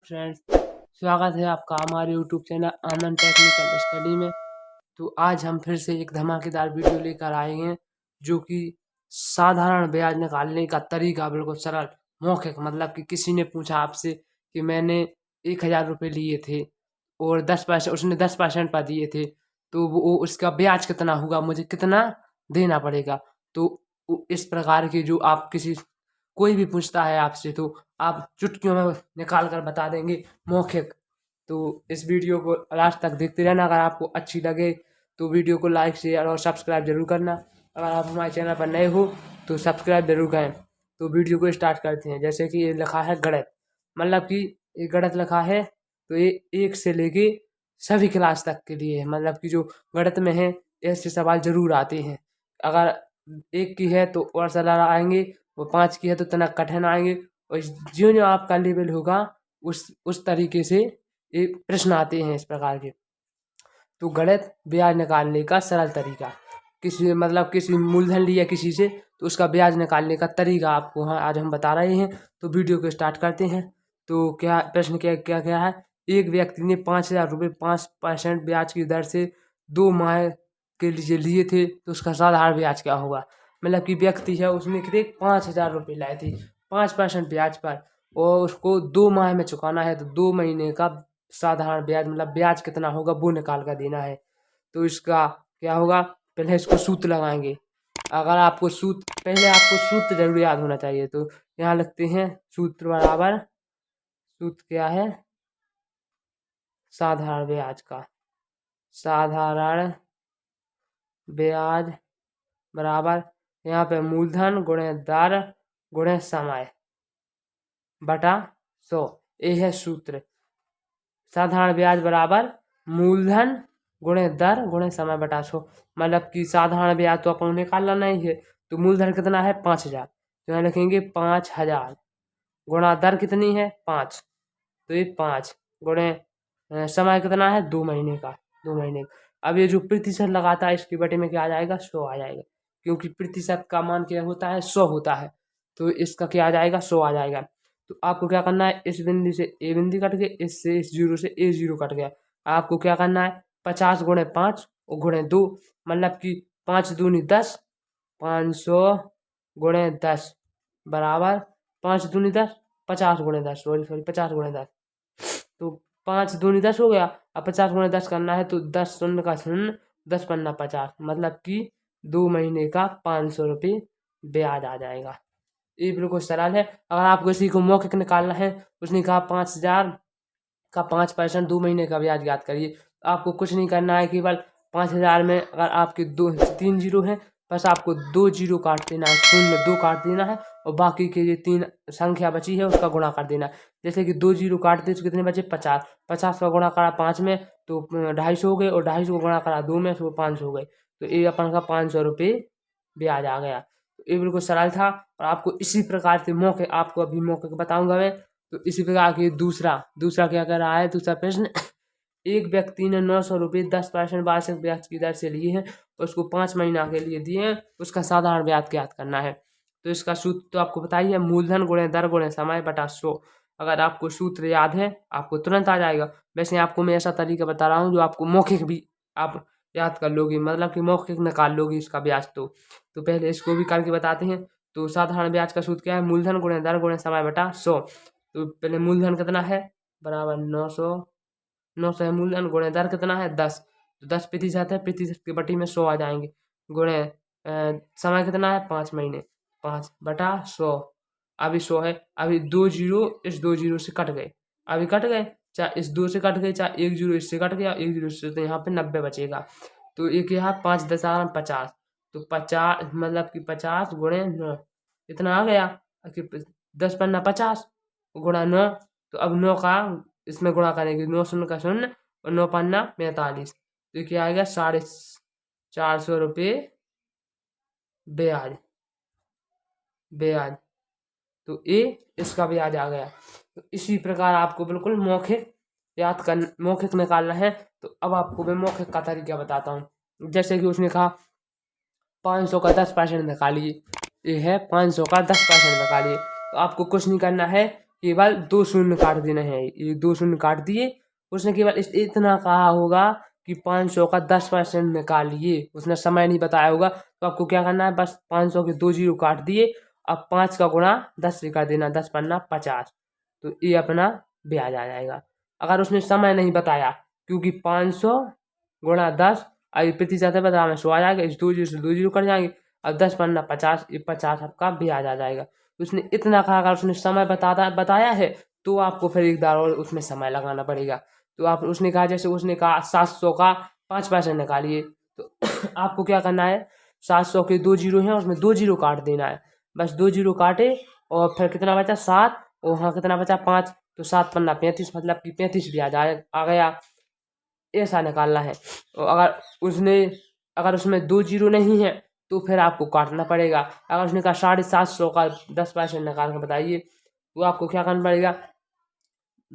Friends, स्वागत है आपका हमारे यूट्यूब चैनल आनंद टेक्निकल स्टडी में। तो आज हम फिर से एक धमाकेदार वीडियो लेकर आए हैं जो कि साधारण ब्याज निकालने का तरीका बिल्कुल सरल मौखिक, मतलब कि किसी ने पूछा आपसे कि मैंने 1000 रुपये लिए थे और 10% उसने 10% पर दिए थे, तो वो उसका ब्याज कितना होगा, मुझे कितना देना पड़ेगा। तो इस प्रकार की जो आप किसी कोई भी पूछता है आपसे तो आप चुटकियों में निकाल कर बता देंगे मौखिक। तो इस वीडियो को लास्ट तक देखते रहना। अगर आपको अच्छी लगे तो वीडियो को लाइक शेयर और सब्सक्राइब जरूर करना। अगर आप हमारे चैनल पर नए हो तो सब्सक्राइब जरूर करें। तो वीडियो को स्टार्ट करते हैं। जैसे कि ये लिखा है गणित, मतलब कि ये गणित लिखा है तो ये 1 से लेके सभी क्लास तक के लिए है। मतलब कि जो गणित में है ऐसे सवाल जरूर आते हैं। अगर 1 की है तो और सरल आएंगे, वो 5 की है तो इतना कठिन आएंगे, और जो जो आपका लेवल होगा उस तरीके से ये प्रश्न आते हैं इस प्रकार के। तो गणित ब्याज निकालने का सरल तरीका, किसी मूलधन लिया किसी से तो उसका ब्याज निकालने का तरीका आपको आज हम बता रहे हैं। तो वीडियो को स्टार्ट करते हैं। तो क्या प्रश्न क्या क्या क्या है। एक व्यक्ति ने 5000 रुपये 5% ब्याज की दर से 2 माह के लिए लिए थे, तो उसका साधारण ब्याज क्या होगा। मतलब कि व्यक्ति है, उसने कितने 5000 रुपये लाए थे 5% ब्याज पर, और उसको 2 माह में चुकाना है, तो 2 महीने का साधारण ब्याज मतलब ब्याज कितना होगा वो निकाल कर देना है। तो इसका क्या होगा, पहले इसको सूत्र लगाएंगे। अगर आपको सूत्र जरूर याद होना चाहिए। तो यहाँ लिखते हैं सूत्र बराबर, सूत्र क्या है, साधारण ब्याज का साधारण ब्याज बराबर यहाँ पे मूलधन गुणे दर गुणे समय बटा 100। ये है सूत्र। साधारण ब्याज बराबर मूलधन गुणे दर गुणे समय बटा 100। मतलब कि साधारण ब्याज तो अपन निकालना नहीं है, तो मूलधन कितना है 5000, तो यहाँ लिखेंगे 5000 गुणा दर कितनी है 5, तो ये 5 गुणे समय कितना है 2 महीने का 2 महीने। अब ये जो प्रतिशत लगाता है इसके बटे में क्या आ जाएगा 100 आ जाएगा, क्योंकि प्रतिशत का मान क्या होता है 100 होता है। तो इसका क्या आ जाएगा 100 आ जाएगा। तो आपको क्या करना है, इस बिंदु से ए बिंदु कट गए, इससे इस जीरो से ए जीरो कट गया। आपको क्या करना है 50 गुणे 5 और गुणे 2, मतलब कि 5 दूनी 10, 500 गुणे 10 बराबर 5 दूनी 10, 50 गुणे 10, सॉरी 50 गुणे 10। तो 5 दूनी 10 हो गया। अब 50 गुणे 10 करना है तो 10 शून्य का शून्य, 10 पन्ना 50, मतलब कि 2 महीने का 500 रुपये ब्याज आ जाएगा। ये बिल्कुल सरल है। अगर आपको किसी को मौखिक निकालना है, उसने कहा 5000 का 5% 2 महीने का ब्याज ज्ञात करिए। आपको कुछ नहीं करना है, केवल 5000 में अगर आपके 3 जीरो हैं, बस आपको 2 जीरो काट देना है, शून्य 2 काट देना है, और बाकी के जो 3 संख्या बची है उसका गुणा कर देना है। जैसे कि 2 जीरो काट दे तो कितने बचे 50, 50 का गुणा करा 5 में तो 250 हो गए, और 250 को गुणा करा 2 में तो 500 हो गए। तो ये अपन का 500 रुपये ब्याज आ गया। ये बिल्कुल सरल था। और आपको इसी प्रकार से मौके आपको अभी मौके बताऊंगा मैं। तो इसी प्रकार की दूसरा क्या कर रहा है, दूसरा प्रश्न। एक व्यक्ति ने 900 रुपये 10% वार्षिक ब्याज की दर से लिए हैं, उसको 5 महीना के लिए दिए हैं, उसका साधारण ब्याज ज्ञात करना है। तो इसका सूत्र तो आपको बताइए, मूलधन गुणे दर गुणे समय बटा 100। अगर आपको सूत्र याद है आपको तुरंत आ जाएगा। वैसे आपको मैं ऐसा तरीका बता रहा हूँ जो आपको मौखिक भी आप याद कर लोगे, मतलब कि मौखिक निकाल लोगे इसका ब्याज। तो पहले इसको भी करके बताते हैं। तो साधारण ब्याज का सूत्र क्या है, मूलधन गुणे दर गुणे समय बटा 100। तो पहले मूलधन कितना है बराबर 900 है मूलधन, गुणे दर कितना है 10, तो 10% है, प्रतिशत के बटी में 100 आ जाएंगे, गुणे समय कितना है 5 महीने, 5 बटा 100। अभी 100 है, अभी 2 जीरो इस 2 जीरो से कट गए, अभी कट गए, चाहे इस 2 से कट गए, चाहे 1 जीरो इससे कट गया, 1 जीरो से, तो यहाँ पे 90 बचेगा। तो एक यहाँ 5 दशमलव 50, तो 50 मतलब कि 50 गुणे 9 इतना आ गया कि 10 पन्ना 50 गुणा 9। तो अब 9 का इसमें गुणा करेंगे, 9 शून्य का शून्य और 9 पन्ना 45, तो क्या आएगा 450 रुपये ब्याज ब्याज। तो ये इसका ब्याज आ गया। तो इसी प्रकार आपको बिल्कुल मौखिक निकालना है। तो अब आपको मैं मौखिक का तरीका बताता हूँ। जैसे कि उसने कहा 500 का 10% निकालिए, ये है 500 का 10% निकालिए। तो आपको कुछ नहीं करना है, केवल 2 शून्य काट देना है, ये 2 शून्य काट दिए। उसने केवल इतना कहा होगा कि 500 का 10% निकालिए, उसने समय नहीं बताया होगा। तो आपको क्या करना है, बस 500 के 2 जीरो काट दिए। अब 5 का गुणा 10 से कर देना, 10 पन्ना 50, तो ये अपना ब्याज आ जाएगा। अगर उसने समय नहीं बताया, क्योंकि 500 गुणा 10 अभी प्रतिशत है, बता में 100 आ जाएगा, इस 2 जीरो से 2 जीरो कट जाएंगे। अब 10 पन्ना 50, ये 50 आपका ब्याज आ जाएगा। उसने इतना कहा, अगर उसने समय बताया है तो आपको फिर एक बार और उसमें समय लगाना पड़ेगा। तो आप उसने कहा, जैसे उसने कहा 700 का 5% निकालिए, तो आपको क्या करना है, 700 के 2 जीरो हैं, उसमें 2 जीरो काट देना है। बस 2 जीरो काटे और फिर कितना बचा 7, और हाँ कितना बचा 5, तो 7 पन्ना 35, मतलब कि 35 ब्याज आ गया। ऐसा निकालना है। और अगर उसमें 2 जीरो नहीं है तो फिर आपको काटना पड़ेगा। अगर उसने कहा 750 का 10% निकाल के बताइए, तो आपको क्या करना पड़ेगा,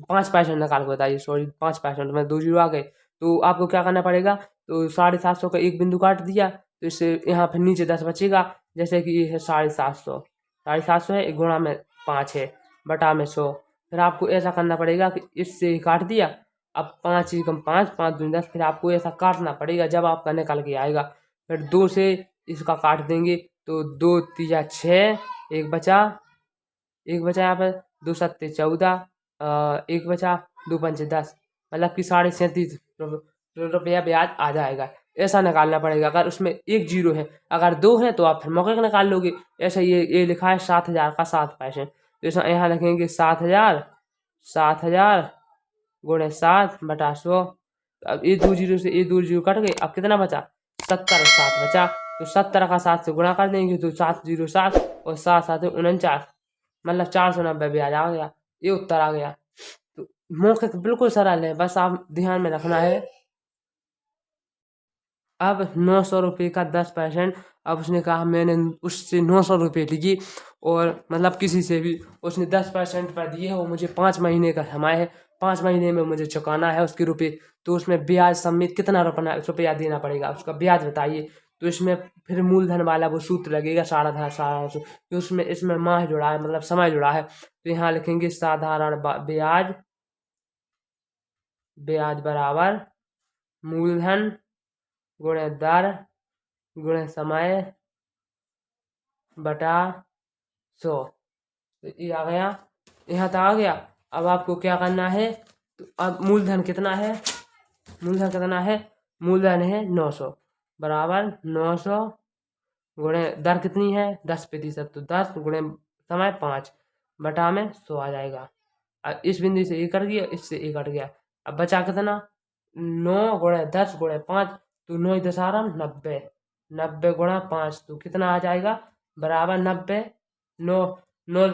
5% निकाल के बताइए, सॉरी 5% में 2 जीरो आ गए। तो आपको क्या करना पड़ेगा, तो 750 का एक बिंदु काट दिया, तो इससे यहाँ फिर नीचे 10 बचेगा। जैसे कि ये है 750, 750 है, 1 गुणा में 5 है, बटा में 100। फिर आपको ऐसा करना पड़ेगा कि इससे काट दिया। अब 5 ही कम 5, 5 दूनी 10, फिर आपको ऐसा काटना पड़ेगा जब आपका निकल के आएगा। फिर 2 से इसका काट देंगे, तो 2 तीजा 6, एक बचा यहाँ पर, 2 सत्ते 14, एक बचा, 2 पंचे 10, मतलब कि 37.5 रुपया ब्याज आ जाएगा। ऐसा निकालना पड़ेगा। अगर उसमें 1 जीरो है, अगर 2 है तो आप फिर मौके का निकाल लोगे। ऐसा ये लिखा है 7,000 का 7%, तो ऐसा यहाँ लिखेंगे 7,000 गुणे 7 बटा 100। अब ये 2 जीरो से ये 2 जीरो कट गए, अब कितना बचा, 70 7 बचा। तो 70 का 7 से गुणा कर देंगे, तो 7 जीरो 7 और 7 7 49, मतलब 490 ब्याज आ गया। ये उत्तर आ गया। तो मौखिक बिल्कुल सरल है, बस आप ध्यान में रखना है। अब 900 रुपये का 10%। अब उसने कहा मैंने उससे 900 रुपये लिए, और मतलब किसी से भी उसने 10% पर दिए है, वो मुझे 5 महीने का समय है, 5 महीने में मुझे चुकाना है उसके रुपये। तो उसमें ब्याज समेत कितना रुपया देना पड़ेगा, उसका ब्याज बताइए। तो इसमें फिर मूलधन वाला वो सूत्र लगेगा, साढ़ा तो उसमें इसमें माह जुड़ा है, मतलब समय जुड़ा है। तो यहाँ लिखेंगे साधारण ब्याज, ब्याज बराबर मूलधन गुणे दर गुणे समय बटा 100। तो ये आ गया, यहाँ तक आ गया। अब आपको क्या करना है, तो अब मूलधन कितना है, मूलधन है 900, बराबर 900 गुणे दर कितनी है 10%, तो 10 गुणे समय 5 बटा में 100 आ जाएगा। अब इस बिंदु से ये कट गया, इससे ये कट गया। अब बचा कितना, 9 गुणे 10 गुणे 5, तो 9 दशारम 90, 90 गुणा 5, तो कितना आ जाएगा, बराबर 90, 9 9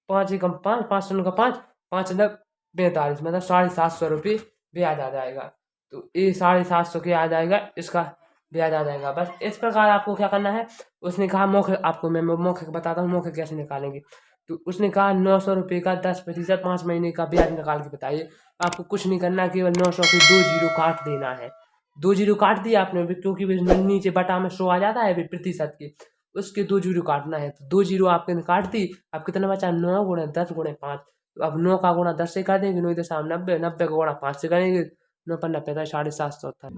5 एकम 5, 5 शून्य का 5, 5 9 45, मतलब 750 रुपये ब्याज आ जाएगा। तो ये 750 के आ जाएगा, इसका ब्याज आ जाएगा। बस इस प्रकार आपको क्या करना है। उसने कहा मौखिक, आपको मैं मौखिक बताता हूँ मौखिक कैसे निकालेंगे। तो उसने कहा 900 रुपये का 10%, 5 महीने का ब्याज निकाल के बताइए। आपको कुछ नहीं करना, केवल 900 के 2 जीरो काट देना है। 2 जीरो काट दिया आपने, क्योंकि नीचे बटा में 100 आ जाता है प्रतिशत के, उसके 2 जीरो काटना है। तो 2 जीरो आपने काट दी। अब कितना बचा, 9 गुणे 10 गुणे 5। तो अब 9 का गुणा 10 से कर देंगे, 9 दशा 90, 90 का गुणा 5 से करेंगे, 9 पन्ना 45, 750।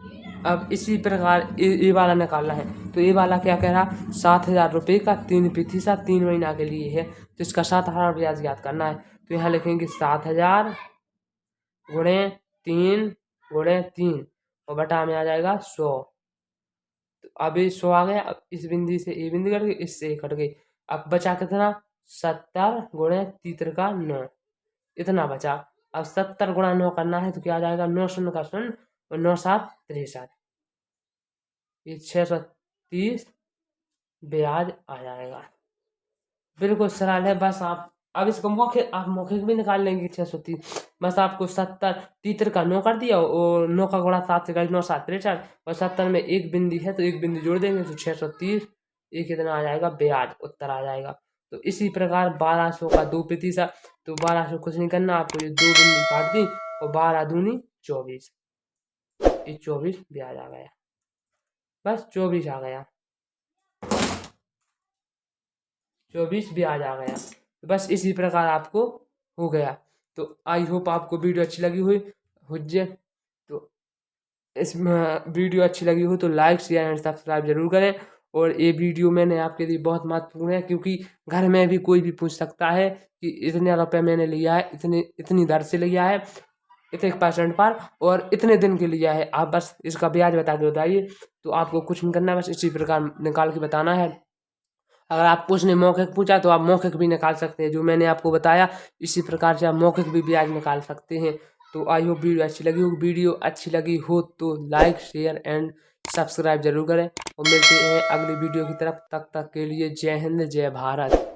अब इसी प्रकार ये वाला निकालना है। तो ये वाला क्या कह रहा, 7,000 रुपये का 3% 3 महीना के लिए है, तो इसका 7,000 ब्याज ज्ञात करना है। तो यहाँ लिखेंगे 7,000 गुणे 3 गुणे 3, और बटा में आ जाएगा 100। तो अब ये 100 आ गया। अब इस बिंदु से ये बिंदु कट गई, इससे ये कट गई। अब बचा कितना, 70 गुणे 3 का 9, इतना बचा। अब 70 गुणा 9 करना है, तो क्या आ जाएगा, 9 शून्य का 0 और 9 7 63, ये 630 ब्याज आ जाएगा। बिल्कुल सरल है। बस आप अब इसको मौखिक भी निकाल लेंगे 630। बस आपको 70 तीतर का 9 कर दिया, और 9 का गुणा 7 से कर, 9 7 63, और 70 में एक बिंदु है तो एक बिंदु जोड़ देंगे, तो 630, ये कितना आ जाएगा, ब्याज उत्तर आ जाएगा। तो इसी प्रकार 1200 का 2%, तो 1200 कुछ नहीं करना, आपको ये 2 बिंदु काट दी, और 12 दूनी 24, ये 24 ब्याज आ गया। बस 24 आ गया, 24 ब्याज आ गया। तो बस इसी प्रकार आपको हो गया। तो आई होप आपको वीडियो अच्छी लगी हुई हुज्जे। तो इस वीडियो अच्छी लगी हो तो लाइक शेयर एंड सब्सक्राइब जरूर करें। और ये वीडियो मैंने आपके लिए बहुत महत्वपूर्ण है, क्योंकि घर में भी कोई भी पूछ सकता है कि इतने रुपये मैंने लिया है, इतनी दर से लिया है, इतने % पर, और इतने दिन के लिया है। आप बस इसका ब्याज बता के बताइए, तो आपको कुछ नहीं करना, बस इसी प्रकार निकाल के बताना है। अगर आप कुछ ने मौखिक पूछा तो आप मौखिक भी निकाल सकते हैं, जो मैंने आपको बताया इसी प्रकार से आप मौखिक भी ब्याज निकाल सकते हैं। तो आई होप वीडियो अच्छी लगी हो। वीडियो अच्छी लगी हो तो लाइक शेयर एंड सब्सक्राइब जरूर करें, और मिलते हैं अगली वीडियो की तरफ। तब तक के लिए जय हिंद जय भारत।